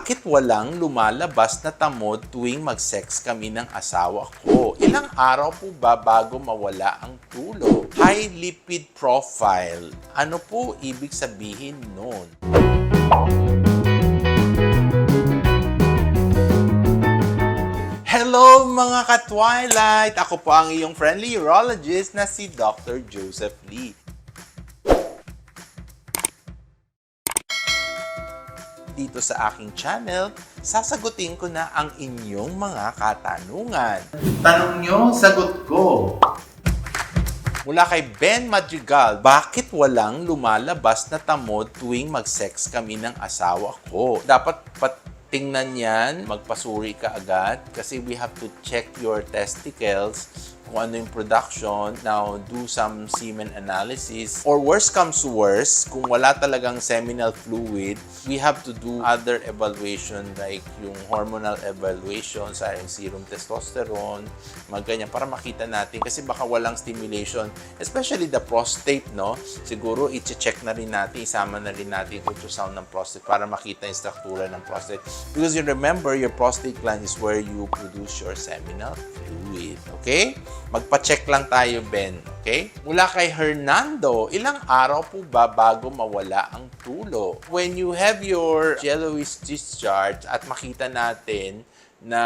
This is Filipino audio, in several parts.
Bakit walang lumalabas na tamod tuwing mag-sex kami ng asawa ko? Ilang araw po ba bago mawala ang tulo? High lipid profile. Ano po ibig sabihin nun? Hello mga ka-Twilight! Ako po ang iyong friendly urologist na si Dr. Joseph Lee. Dito sa aking channel, sasagutin ko na ang inyong mga katanungan. Tanong nyo, sagot ko. Mula kay Ben Madrigal, bakit walang lumalabas na tamod tuwing mag-sex kami ng asawa ko? Dapat tingnan yan, magpasuri ka agad kasi we have to check your testicles kung ano yung production. Now, do some semen analysis. Or worst comes to worst, kung wala talagang seminal fluid, we have to do other evaluation like yung hormonal evaluation sa serum testosterone, ganyan, para makita natin kasi baka walang stimulation. Especially the prostate, no? Siguro, i-check na rin natin, isama na rin natin yung ultrasound ng prostate para makita yung struktura ng prostate. Because you remember, your prostate gland is where you produce your seminal fluid. Okay? Magpa-check lang tayo, Ben. Okay? Mula kay Hernando, ilang araw po ba bago mawala ang tulo? When you have your yellowish discharge at makita natin na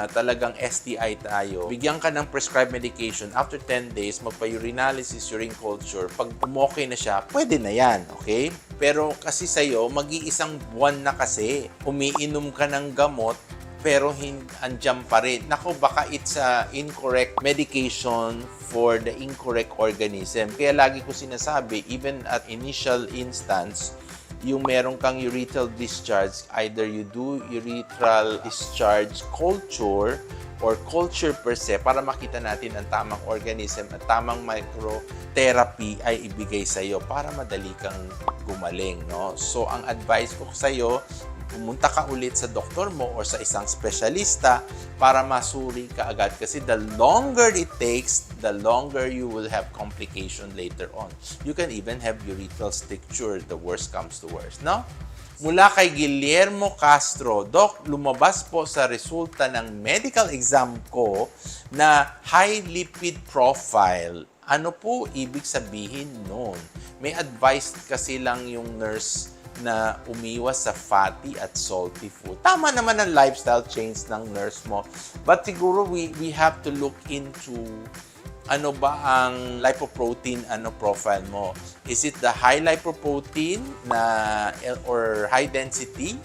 talagang STI tayo, bigyan ka ng prescribed medication. After 10 days, magpa-urinalysis, urine culture. Pag okay na siya, pwede na yan. Okay? Pero kasi sa'yo, mag-iisang buwan na kasi. Umiinom ka ng gamot, pero andyan pa rin. Naku, baka it's a incorrect medication for the incorrect organism. Kaya lagi ko sinasabi, even at initial instance, yung meron kang urethral discharge, either you do urethral discharge culture or culture per se para makita natin ang tamang organism at tamang microtherapy ay ibigay sa'yo para madali kang gumaling. No? So, ang advice ko sa'yo, pumunta ka ulit sa doktor mo or sa isang specialista para masuri ka agad. Kasi the longer it takes, the longer you will have complication later on. You can even have urethral stricture, the worst comes to worst, no? Mula kay Guillermo Castro, Doc, lumabas po sa resulta ng medical exam ko na high lipid profile. Ano po ibig sabihin nun? May advice kasi lang yung nurse na umiwas sa fatty at salty food. Tama naman ang lifestyle change ng nurse mo. But siguro we have to look into ano ba ang lipoprotein profile mo. Is it the high lipoprotein na or high density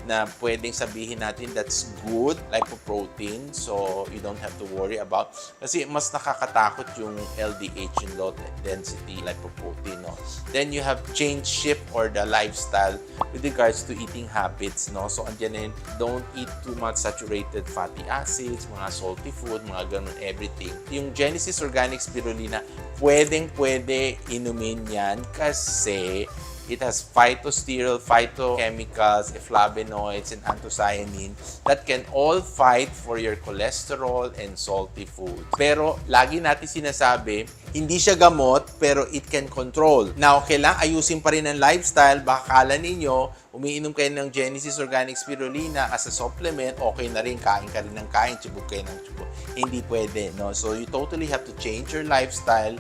na pwedeng sabihin natin that's good lipoprotein, so you don't have to worry about, kasi mas nakakatakot yung LDH, yung low density lipoprotein, no? Then you have change shift or the lifestyle with regards to eating habits, no? So andyan don't eat too much saturated fatty acids, mga salty food, mga ganun, everything. Yung Genesis Organic Spirulina, pwede inumin yan kasi it has phytosterol, phytochemicals, flavonoids, and anthocyanin that can all fight for your cholesterol and salty food. Pero lagi natin sinasabi, hindi siya gamot, pero it can control. Now, kailangan ayusin pa rin ang lifestyle. Baka kala ninyo, umiinom kayo ng Genesis Organic Spirulina as a supplement, okay na rin, kain ka rin ng kain, tsubog kayo ng tsubog. Hindi pwede, no? So, you totally have to change your lifestyle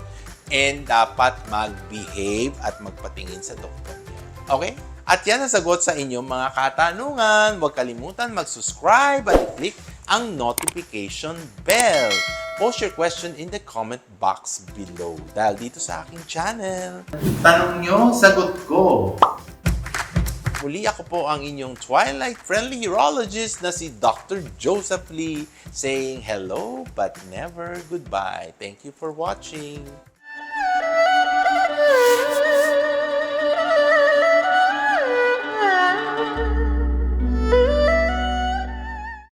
and dapat mag-behave at magpatingin sa doktor niyo. Okay? At yan ang sagot sa inyong mga katanungan. Huwag kalimutan mag-subscribe at i-click ang notification bell. Post your question in the comment box below dahil dito sa aking channel. Tanong nyo, sagot ko. Muli ako po ang inyong Twilight-friendly urologist na si Dr. Joseph Lee saying hello but never goodbye. Thank you for watching.